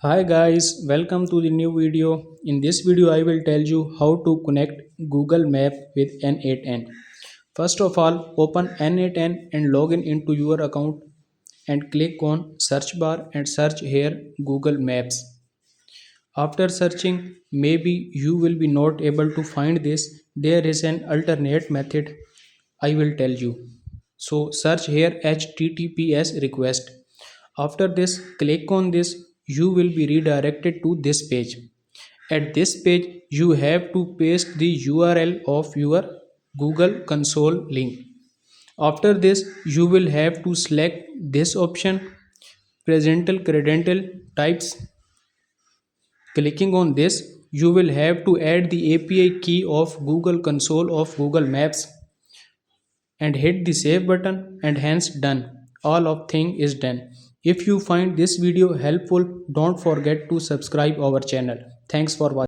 Hi guys, welcome to the new video. In this video, I will tell you how to connect Google Map with N8N. First of all, open N8N and log in into your account and click on search bar and search here Google Maps. After searching, maybe you will be not able to find this. There is an alternate method I will tell you. So search here HTTPS request. After this, click on this. You will be redirected to this page. At this page, you have to paste the URL of your Google console link. After this, you will have to select this option, presential credential types. Clicking on this, you will have to add the API key of Google Console of Google Maps and hit the save button and hence done. All of thing is done. If you find this video helpful, don't forget to subscribe our channel. Thanks for watching.